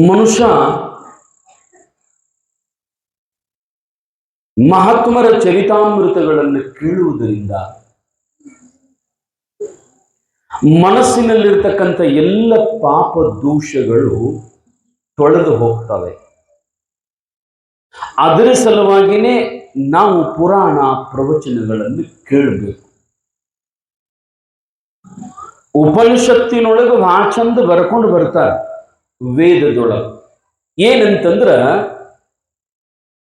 ಮನುಷ್ಯ ಮಹಾತ್ಮರ ಚರಿತಾಮೃತಗಳನ್ನು ಕೇಳುವುದರಿಂದ ಮನಸ್ಸಿನಲ್ಲಿರ್ತಕ್ಕಂಥ ಎಲ್ಲ ಪಾಪ ದೋಷಗಳು ತೊಳೆದು ಹೋಗ್ತವೆ. ಅದರ ಸಲುವಾಗಿನೇ ನಾವು ಪುರಾಣ ಪ್ರವಚನಗಳನ್ನು ಕೇಳಬೇಕು. ಉಪನಿಷತ್ತಿನೊಳಗೆ ಭಾಳ ಚಂದ ಬರ್ಕೊಂಡು ಬರ್ತಾರೆ. ವೇದದೊಳಗೆ ಏನಂತಂದ್ರ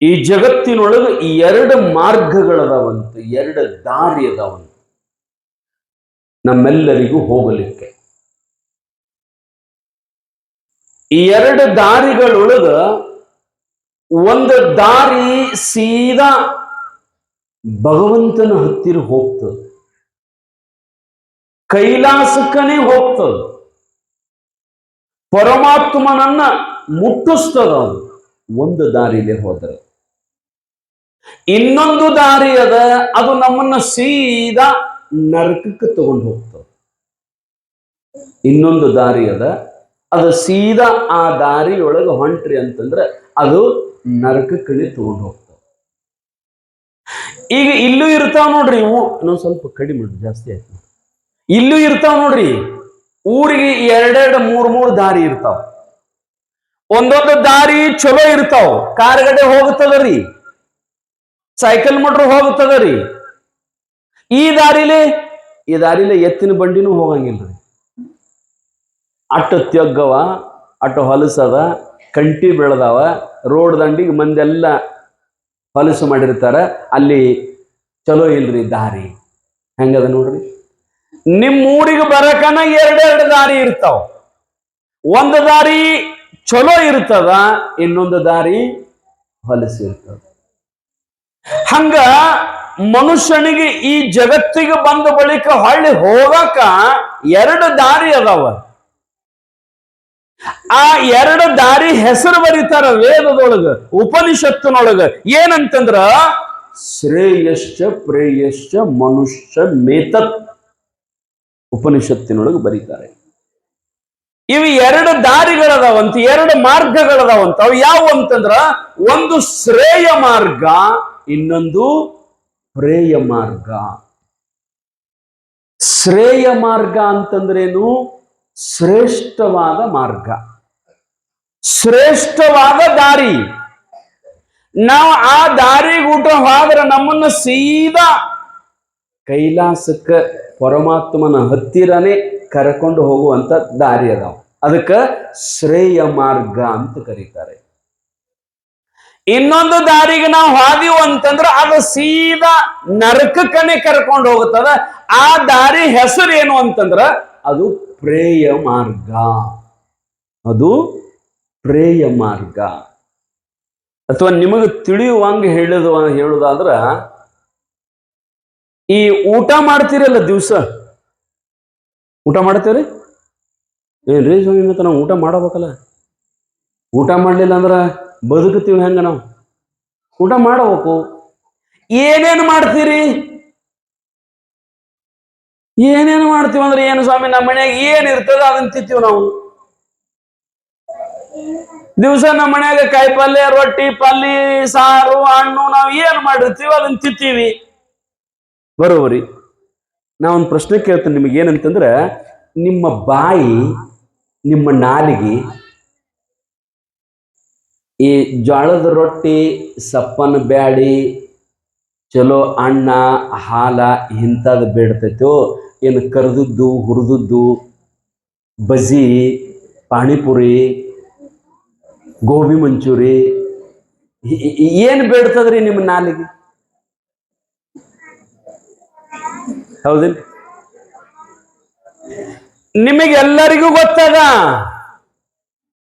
ಈ ಜಗತ್ತಿನೊಳಗೆ ಎರಡು ಮಾರ್ಗಗಳದಾವಂತ, ಎರಡು ದಾರಿ ಅದಾವಂತ ನಮ್ಮೆಲ್ಲರಿಗೂ ಹೋಗಲಿಕ್ಕೆ. ಈ ಎರಡು ದಾರಿಗಳೊಳಗ ಒಂದು ದಾರಿ ಸೀದಾ ಭಗವಂತನ ಹತ್ತಿರ ಹೋಗ್ತದೆ, ಕೈಲಾಸಕ್ಕನೇ ಹೋಗ್ತದೆ, ಪರಮಾತ್ಮನನ್ನ ಮುಟ್ಟಿಸ್ತದ. ಒಂದು ದಾರಿಲೇ ಹೋದರೆ ಇನ್ನೊಂದು ದಾರಿ ಅದ, ಅದು ನಮ್ಮನ್ನ ಸೀದಾ ನರಕಕ್ಕೆ ತಗೊಂಡು ಹೋಗ್ತದೆ. ಇನ್ನೊಂದು ದಾರಿ ಅದ, ಅದು ಸೀದಾ ಆ ದಾರಿಯೊಳಗೆ ಹೊಂಟ್ರಿ ಅಂತಂದ್ರೆ ಅದು ನರಕಕ್ಕೆ ತಗೊಂಡು ಹೋಗ್ತದೆ. ಈಗ ಇಲ್ಲೂ ಇರ್ತಾವ ನೋಡ್ರಿ ಇವು, ನಾವು ಸ್ವಲ್ಪ ಕಡಿಮೆ ಜಾಸ್ತಿ ಆಯ್ತು. ಇಲ್ಲೂ ಇರ್ತಾವ ನೋಡ್ರಿ, ಊರಿಗೆ ಎರಡೆರಡು ಮೂರು ದಾರಿ ಇರ್ತಾವ. ಒಂದೊಂದು ದಾರಿ ಚಲೋ ಇರ್ತಾವ, ಕಾರ್ಗಡೆ ಹೋಗುತ್ತದರಿ, ಸೈಕಲ್ ಮೋಟ್ರ್ ಹೋಗುತ್ತದರಿ. ಈ ದಾರಿಲೆ ಎತ್ತಿನ ಬಂಡಿನೂ ಹೋಗಂಗಿಲ್ರಿ. ಅಟ್ಟು ತೆಗ್ಗವ, ಅಟ್ಟು ಹೊಲಸದ, ಕಂಟಿ ಬೆಳೆದವ, ರೋಡ್ ದಂಡಿಗೆ ಮಂದೆಲ್ಲ ಹೊಲಸು ಮಾಡಿರ್ತಾರ. ಅಲ್ಲಿ ಚಲೋ ಇಲ್ರಿ ದಾರಿ. ಹೆಂಗದ ನೋಡ್ರಿ, ನಿಮ್ಮೂರಿಗೆ ಬರಕನ ಎರಡೆರಡು ದಾರಿ ಇರ್ತಾವ. ಒಂದು ದಾರಿ ಚಲೋ ಇರ್ತದ, ಇನ್ನೊಂದು ದಾರಿ ಹೊಲಸು ಇರ್ತದ. ಹಂಗ ಮನುಷ್ಯನಿಗೆ ಈ ಜಗತ್ತಿಗೆ ಬಂದ ಬಳಿಕ ಹೊಳ್ಳಿ ಹೋಗಕ ಎರಡು ದಾರಿ ಅದಾವ. ಆ ಎರಡು ದಾರಿ ಹೆಸರು ಬರೀತಾರ ವೇದದೊಳಗ, ಉಪನಿಷತ್ತಿನೊಳಗ. ಏನಂತಂದ್ರ ಶ್ರೇಯಶ್ಚ ಪ್ರೇಯಶ್ಚ ಮನುಷ್ಯ ಮೇತತ್ ಉಪನಿಷತ್ತಿನೊಳಗೆ ಬರೀತಾರೆ. ಇವು ಎರಡು ದಾರಿಗಳದಾವಂತ, ಎರಡು ಮಾರ್ಗಗಳದಾವಂತ. ಅವು ಯಾವ ಅಂತಂದ್ರ ಒಂದು ಶ್ರೇಯ ಮಾರ್ಗ, ಇನ್ನೊಂದು ಪ್ರೇಯ ಮಾರ್ಗ. ಶ್ರೇಯ ಮಾರ್ಗ ಅಂತಂದ್ರೇನು? ಶ್ರೇಷ್ಠವಾದ ಮಾರ್ಗ, ಶ್ರೇಷ್ಠವಾದ ದಾರಿ. ನಾವು ಆ ದಾರಿಗೆ ಊಟ ಹೋದ್ರೆ ನಮ್ಮನ್ನ ಸೀದಾ ಕೈಲಾಸಕ್ಕೆ ಪರಮಾತ್ಮನ ಹತ್ತಿರನೇ ಕರ್ಕೊಂಡು ಹೋಗುವಂತ ದಾರಿ ಅದಾವ. ಅದಕ್ಕೆ ಶ್ರೇಯ ಮಾರ್ಗ ಅಂತ ಕರೀತಾರೆ. ಇನ್ನೊಂದು ದಾರಿಗೆ ನಾವು ಹಾದಿವು ಅಂತಂದ್ರೆ ಅದು ಸೀದಾ ನರಕಕ್ಕನೆ ಕರ್ಕೊಂಡು ಹೋಗುತ್ತದ. ಆ ದಾರಿ ಹೆಸರು ಏನು ಅಂತಂದ್ರ ಅದು ಪ್ರೇಯ ಮಾರ್ಗ. ಅದು ಪ್ರೇಯ ಮಾರ್ಗ. ಅಥವಾ ನಿಮಗೆ ತಿಳಿಯುವಂಗೆ ಹೇಳುದಾದ್ರ, ಈ ಊಟ ಮಾಡ್ತೀರಲ್ಲ, ದಿವಸ ಊಟ ಮಾಡ್ತೇವ್ರಿ. ಏನ್ರಿ ಸ್ವಾಮಿ, ಮತ್ತೆ ನಾವು ಊಟ ಮಾಡಬೇಕಲ್ಲ. ಊಟ ಮಾಡ್ಲಿಲ್ಲ ಅಂದ್ರ ಬದುಕುತ್ತೀವಿ ಹೆಂಗ? ನಾವು ಊಟ ಮಾಡಬೇಕು. ಏನೇನು ಮಾಡ್ತೀರಿ? ಏನೇನು ಮಾಡ್ತೀವಿ ಅಂದ್ರೆ ಏನು ಸ್ವಾಮಿ, ನಮ್ಮ ಮನ್ಯಾಗ ಏನ್ ಇರ್ತದ ಅದನ್ನ ತಿಂತೀವಿ ನಾವು. ದಿವಸ ನಮ್ಮ ಮನ್ಯಾಗ ಕಾಯಿ ಪಲ್ಯ, ರೊಟ್ಟಿ, ಪಲ್ಲಿ, ಸಾರು, ಹಣ್ಣು, ನಾವು ಏನ್ ಮಾಡಿರ್ತೀವಿ ಅದನ್ನ ತಿಂತೀವಿ. ಬರೋಬರಿ. ನಾವೊಂದು ಪ್ರಶ್ನೆ ಕೇಳ್ತೇನೆ ನಿಮಗೆ. ಏನಂತಂದ್ರೆ, ನಿಮ್ಮ ಬಾಯಿ, ನಿಮ್ಮ ನಾಲಿಗೆ ಈ ಜೋಳದ ರೊಟ್ಟಿ, ಸಪ್ಪನ ಬ್ಯಾಡಿ, ಚಲೋ ಅನ್ನ, ಹಾಲ ಇಂಥದ್ದು ಬೇಡ್ತೈತೋ, ಏನು ಕರ್ದದ್ದು, ಹುರಿದದ್ದು, ಬಜಿ, ಪಾನಿಪುರಿ, ಗೋಬಿ ಮಂಚೂರಿ ಏನು ಬೇಡ್ತದ್ರಿ ನಿಮ್ಮ ನಾಲಿಗೆ? ಹೌದಿಲ್ಲ? ನಿಮಗೆಲ್ಲರಿಗೂ ಗೊತ್ತದ,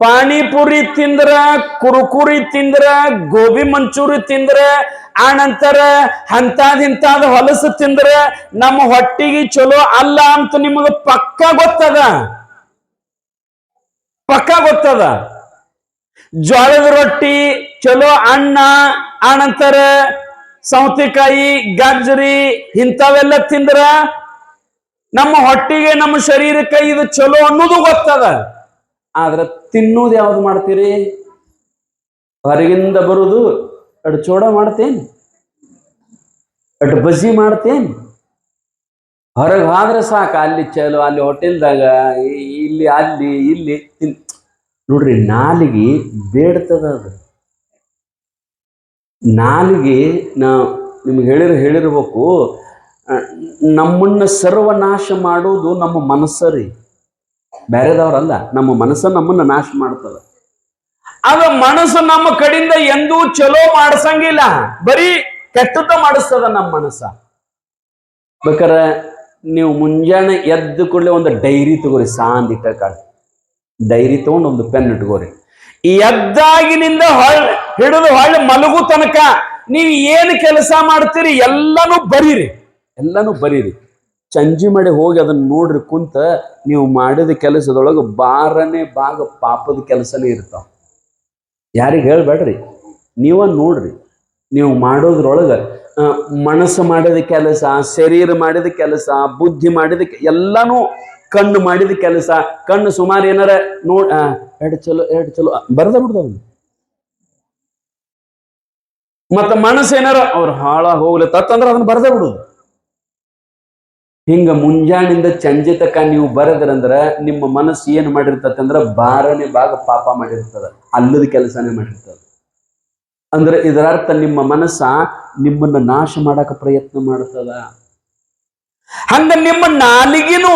ಪಾನಿಪುರಿ ತಿಂದ್ರ, ಕುರುಕುರಿ ತಿಂದ್ರ, ಗೋಬಿ ಮಂಚೂರಿ ತಿಂದ್ರ, ಆನಂತರ ಇಂತಾದ ಹೊಲಸು ತಿಂದ್ರ ನಮ್ಮ ಹೊಟ್ಟಿಗೆ ಚಲೋ ಅಲ್ಲ ಅಂತ ನಿಮಗೆ ಪಕ್ಕ ಗೊತ್ತದ. ಪಕ್ಕ ಗೊತ್ತದ. ಜೋಳದ ರೊಟ್ಟಿ, ಚಲೋ ಅನ್ನ, ಆನಂತರ ಸೌತೆಕಾಯಿ, ಗಜ್ಜರಿ ಇಂಥವೆಲ್ಲ ತಿಂದ್ರ ನಮ್ಮ ಹೊಟ್ಟಿಗೆ, ನಮ್ಮ ಶರೀರಕ್ಕೆ ಇದು ಚಲೋ ಅನ್ನೋದು ಗೊತ್ತದ. ಆದ್ರೆ ತಿನ್ನೋದು ಯಾವ್ದು ಮಾಡ್ತೀರಿ? ಹೊರಗಿಂದ ಬರುದು ಅಡ್ ಚೋಡ ಮಾಡ್ತೇನ್, ಅಡ್ ಬಜ್ಜಿ ಮಾಡ್ತೇನ್. ಹೊರಗೆ ಹೋದ್ರೆ ಸಾಕ, ಅಲ್ಲಿ ಚಲೋ, ಅಲ್ಲಿ ಹೋಟೆಲ್ದಾಗ, ಇಲ್ಲಿ ಅಲ್ಲಿ ಇಲ್ಲಿ ನೋಡ್ರಿ, ನಾಲಿಗೆ ಬೇಡ್ತದ. ಅದು ನಾಲಿಗೆ ನಿಮ್ಗೆ ಹೇಳಿರ್ಬೇಕು, ನಮ್ಮನ್ನ ಸರ್ವನಾಶ ಮಾಡುವುದು ನಮ್ಮ ಮನಸ್ಸರಿ, ಬೇರೆದವ್ರಲ್ಲ. ನಮ್ಮ ಮನಸ್ಸ ನಮ್ಮನ್ನ ನಾಶ ಮಾಡ್ತದ. ಆಗ ಮನಸ್ಸು ನಮ್ಮ ಕಡೆಯಿಂದ ಎಂದೂ ಚಲೋ ಮಾಡಿಸಂಗಿಲ್ಲ, ಬರೀ ಕೆಟ್ಟದ ಮಾಡಿಸ್ತದ ನಮ್ಮ ಮನಸ್ಸ. ಬೇಕಾರೆ ನೀವು ಮುಂಜಾನೆ ಎದ್ದು ಕೂಡಲೇ ಒಂದು ಡೈರಿ ತಗೋರಿ, ಸಾಂದಿಟ್ಟ ಕಾಳು ಡೈರಿ ತಗೊಂಡು ಒಂದು ಪೆನ್ ಇಟ್ಕೋರಿ. ಎದ್ದಾಗಿನಿಂದ ಹಿಡಿದು ಹೊಳ್ಳಿ ಮಲಗು ತನಕ ನೀವು ಏನು ಕೆಲಸ ಮಾಡ್ತೀರಿ ಎಲ್ಲಾನು ಬರೀರಿ. ಚಂಜಿ ಮಾಡಿ ಹೋಗಿ ಅದನ್ನ ನೋಡ್ರಿ ಕುಂತ, ನೀವು ಮಾಡಿದ ಕೆಲಸದೊಳಗೆ ಬಾರನೇ ಭಾಗ ಪಾಪದ ಕೆಲಸನೇ ಇರ್ತಾವ. ಯಾರಿಗೆ ಹೇಳ್ಬೇಡ್ರಿ, ನೀವ ನೋಡ್ರಿ. ನೀವು ಮಾಡೋದ್ರೊಳಗೆ ಮನಸ್ಸು ಮಾಡಿದ ಕೆಲಸ, ಶರೀರ ಮಾಡಿದ ಕೆಲಸ, ಬುದ್ಧಿ ಮಾಡಿದ ಎಲ್ಲಾನು, ಕಣ್ಣು ಮಾಡಿದ ಕೆಲಸ, ಕಣ್ಣು ಸುಮಾರು ಏನಾರ ಎರಡು ಚಲೋ ಬರದ ಬಿಡ್ತಾವ. ಮತ್ತ ಮನಸ್ಸು ಏನಾರ ಅವ್ರು ಹಾಳಾಗಿ ಹೋಗ್ಲತ್ತಂದ್ರೆ ಅದನ್ನ ಬರದ ಬಿಡುದು. ಹಿಂಗ ಮುಂಜಾನಿಂದ ಸಂಜೆ ತಕ ನೀವು ಬರದ್ರಂದ್ರ ನಿಮ್ಮ ಮನಸ್ಸು ಏನು ಮಾಡಿರ್ತಂದ್ರ ಬಾರನೇ ಭಾಗ ಪಾಪ ಮಾಡಿರ್ತದ, ಅಲ್ಲದ ಕೆಲಸನೇ ಮಾಡಿರ್ತದ. ಅಂದ್ರೆ ಇದರ ಅರ್ಥ ನಿಮ್ಮ ಮನಸ್ಸ ನಿಮ್ಮನ್ನ ನಾಶ ಮಾಡಕ ಪ್ರಯತ್ನ ಮಾಡ್ತದ. ಹಂಗ ನಿಮ್ಮ ನಾಲಿಗೆನೂ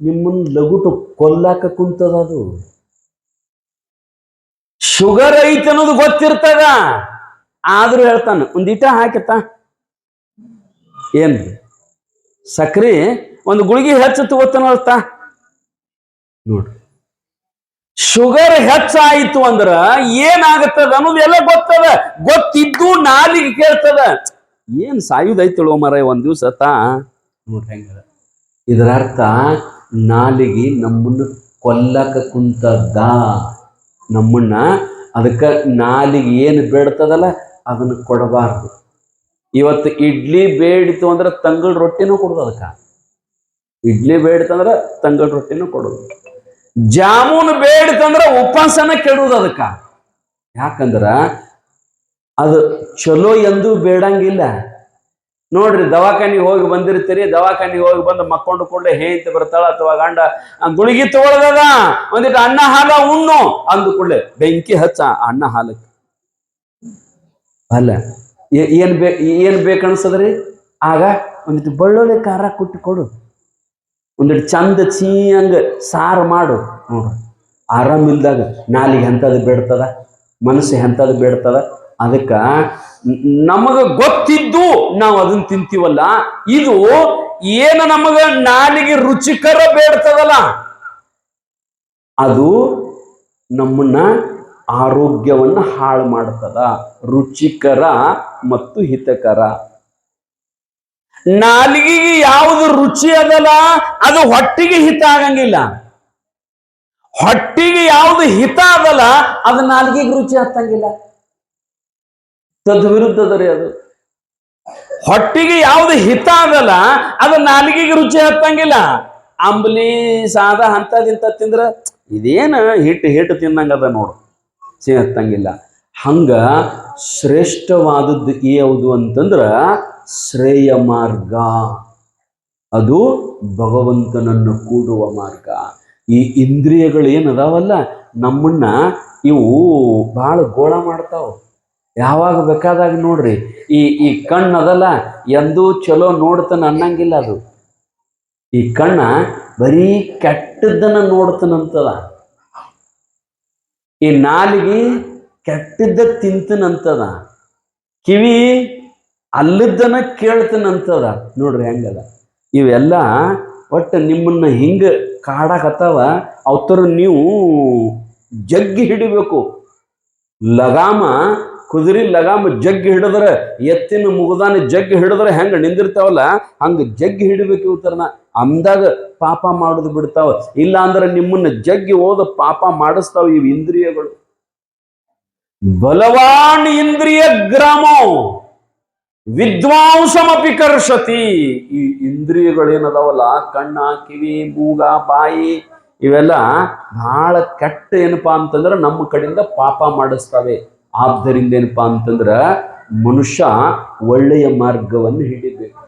ನಿಮ್ಮನ್ನ ಲಗುಟು ಕೊಲ್ಲಾಕ ಕುಂತದ. ಅದು ಶುಗರ್ ಐತೆ ಅನ್ನೋದು ಗೊತ್ತಿರ್ತದ, ಆದ್ರೂ ಹೇಳ್ತಾನ ಒಂದಿಟ ಹಾಕತ್ತ. ಏನ್ರಿ ಸಕ್ರಿ ಒಂದು ಗುಳಿಗೆ ಹೆಚ್ಚು ತಗೋತಾನಲ್ತ ನೋಡ್ರಿ. ಶುಗರ್ ಹೆಚ್ಚಾಯಿತು ಅಂದ್ರ ಏನಾಗತ್ತದ ಅನ್ನೋದು ಎಲ್ಲ ಗೊತ್ತದ. ಗೊತ್ತಿದ್ದು ನಾಲಿಗೆ ಕೇಳ್ತದ, ಏನ್ ಸಾಯುದೈತಳೋ ಮರ ಒಂದ್ ದಿವ್ಸ ನೋಡ್ರಿ ಹೆಂಗ. ಇದರ ಅರ್ಥ ನಾಲಿಗೆ ನಮ್ಮನ್ನು ಕೊಲ್ಲಕ ಕುಂತದ್ದ, ನಮ್ಮನ್ನ. ಅದಕ್ಕೆ ನಾಲಿಗೆ ಏನು ಬೇಡ್ತದಲ್ಲ ಅದನ್ನು ಕೊಡಬಾರ್ದು. ಇವತ್ತು ಇಡ್ಲಿ ಬೇಡಿತು ಅಂದ್ರೆ ತಂಗಳ ರೊಟ್ಟಿನೂ ಕೊಡುದು. ಅದಕ್ಕೆ ಇಡ್ಲಿ ಬೇಡಿತಂದ್ರೆ ತಂಗಳ ರೊಟ್ಟಿನೂ ಕೊಡುದು. ಜಾಮೂನು ಬೇಡಿತಂದ್ರೆ ಉಪವಾಸನ ಕೆಡುವುದು. ಅದಕ್ಕ ಯಾಕಂದ್ರ ಅದು ಚಲೋ ಎಂದು ಬೇಡಂಗಿಲ್ಲ. ನೋಡ್ರಿ, ದವಾಖಾನಿಗೆ ಹೋಗಿ ಬಂದಿರ್ತೀರಿ, ದವಾಖಾನಿಗೆ ಹೋಗಿ ಬಂದು ಮಕ್ಕೊಂಡು ಕೂಡಲೇ ಹೇಂತಿ ಬರ್ತಾಳ ಅಥವಾ ಗಂಡ ಗುಳಿಗೆ ತಗೊಳ್ದದ, ಒಂದಿಟ್ಟು ಅನ್ನ ಹಾಲ ಉಣ್ಣು ಅಂದು ಕೂಡಲೇ ಬೆಂಕಿ ಹಚ್ಚ ಅನ್ನ ಹಾಲಕ್ಕೆ. ಅಲ್ಲ, ಏನ್ ಬೇಕನ್ಸದ್ರಿ? ಆಗ ಒಂದಿಟ್ಟು ಬೆಳ್ಳುಳ್ಳಿ ಖಾರ ಕುಟ್ಟಿ ಕೊಡು, ಒಂದಿಟ್ಟು ಚಂದ ಚೀಯಂಗ ಸಾರು ಮಾಡು. ನೋಡ್ರಿ, ಆರಾಮಿಲ್ದಾಗ ನಾಲಿಗೆ ಎಂಥದ್ದು ಬೇಡ್ತದ, ಮನಸ್ಸು ಎಂಥದ್ದು ಬೇಡ್ತದ. ಅದಕ್ಕ ನಮಗ ಗೊತ್ತಿದ್ದು ನಾವು ಅದನ್ನ ತಿಂತೀವಲ್ಲ, ಇದು ಏನು ನಮಗ ನಾಲಿಗೆ ರುಚಿಕರ ಬೇಡ್ತದಲ್ಲ, ಅದು ನಮ್ಮನ್ನ ಆರೋಗ್ಯವನ್ನ ಹಾಳು ಮಾಡ್ತದ. ರುಚಿಕರ ಮತ್ತು ಹಿತಕರ. ನಾಲಿಗೆಗೆ ಯಾವುದು ರುಚಿ ಅದಲ್ಲ ಅದು ಹೊಟ್ಟಿಗೆ ಹಿತ ಆಗಂಗಿಲ್ಲ. ಹೊಟ್ಟಿಗೆ ಯಾವುದು ಹಿತ ಅದಲ್ಲ ಅದು ನಾಲಿಗೆಗೆ ರುಚಿ ಹತ್ತಂಗಿಲ್ಲ. ತದ್ವಿರುದ್ಧದರಿ ಅದು. ಹೊಟ್ಟಿಗೆ ಯಾವುದು ಹಿತ ಅದಲ್ಲ ಅದು ನಾಲಿಗೆಗೆ ರುಚಿ ಹತ್ತಂಗಿಲ್ಲ. ಅಂಬಲಿ ಸಾದ ಅಂತದಿಂತ ತಿಂದ್ರ ಇದೇನ ಹಿಟ್ಟು ತಿನ್ನಂಗದ ನೋಡು, ಸಿ ಹತ್ತಂಗಿಲ್ಲ. ಹಂಗ ಶ್ರೇಷ್ಠವಾದದ್ದು ಯಾವುದು ಅಂತಂದ್ರ ಶ್ರೇಯ ಮಾರ್ಗ, ಅದು ಭಗವಂತನನ್ನು ಕೂಡುವ ಮಾರ್ಗ. ಈ ಇಂದ್ರಿಯಗಳು ಏನದಾವಲ್ಲ ನಮ್ಮನ್ನ ಇವು ಬಹಳ ಗೋಳ ಮಾಡ್ತಾವ. ಯಾವಾಗ ಬೇಕಾದಾಗ ನೋಡ್ರಿ, ಈ ಕಣ್ಣು ಅದಲ್ಲ ಎಂದೂ ಚಲೋ ನೋಡ್ತಾನ ಅನ್ನಂಗಿಲ್ಲ. ಅದು ಈ ಕಣ್ಣ ಬರೀ ಕೆಟ್ಟದ್ದನ್ನ ನೋಡ್ತಾನಂತದ. ಈ ನಾಲಿಗೆ ಕೆಟ್ಟದ್ದ ತಿಂತನಂತದ. ಕಿವಿ ಅಲ್ಲದನ್ನ ಕೇಳ್ತನಂತದ. ನೋಡ್ರಿ ಹೆಂಗದ. ಇವೆಲ್ಲ ಒಟ್ಟು ನಿಮ್ಮನ್ನ ಹಿಂಗ ಕಾಡಕತ್ತವ. ಅವತರ ನೀವು ಜಗ್ಗಿ ಹಿಡಿಬೇಕು. ಲಗಾಮ, ಕುದುರೆ ಲಗಾಮ ಜಗ್ಗಿ ಹಿಡಿದ್ರೆ, ಎತ್ತಿನ ಮುಗದಾನ ಜಗ್ಗಿ ಹಿಡಿದ್ರೆ ಹೆಂಗ ನಿಂದಿರ್ತಾವಲ್ಲ ಹಂಗ ಜಗ್ಗಿ ಹಿಡಿಬೇಕು. ಇವತ್ತರನ ಅಂದಾಗ ಪಾಪ ಮಾಡೋದು ಬಿಡ್ತಾವ. ಇಲ್ಲ ಅಂದ್ರೆ ನಿಮ್ಮನ್ನ ಜಗ್ಗಿ ಹೋದ ಪಾಪ ಮಾಡಿಸ್ತಾವ ಇವು ಇಂದ್ರಿಯಗಳು. ಬಲವಾನ್ ಇಂದ್ರಿಯ ಗ್ರಾಮೋ ವಿದ್ವಾಂಸಮಪಿ ಕರ್ಷತಿ. ಈ ಇಂದ್ರಿಯಗಳೇನದಾವಲ್ಲ, ಕಣ್ಣ, ಕಿವಿ, ಮೂಗ, ಬಾಯಿ ಇವೆಲ್ಲ ಬಹಳ ಕೆಟ್ಟ ಏನಪ್ಪಾ ಅಂತಂದ್ರೆ ನಮ್ಮ ಕಡೆಯಿಂದ ಪಾಪ ಮಾಡಿಸ್ತವೆ. ಆದ್ದರಿಂದ ಏನಪ್ಪಾ ಅಂತಂದ್ರ ಮನುಷ್ಯ ಒಳ್ಳೆಯ ಮಾರ್ಗವನ್ನು ಹಿಡಿಬೇಕು.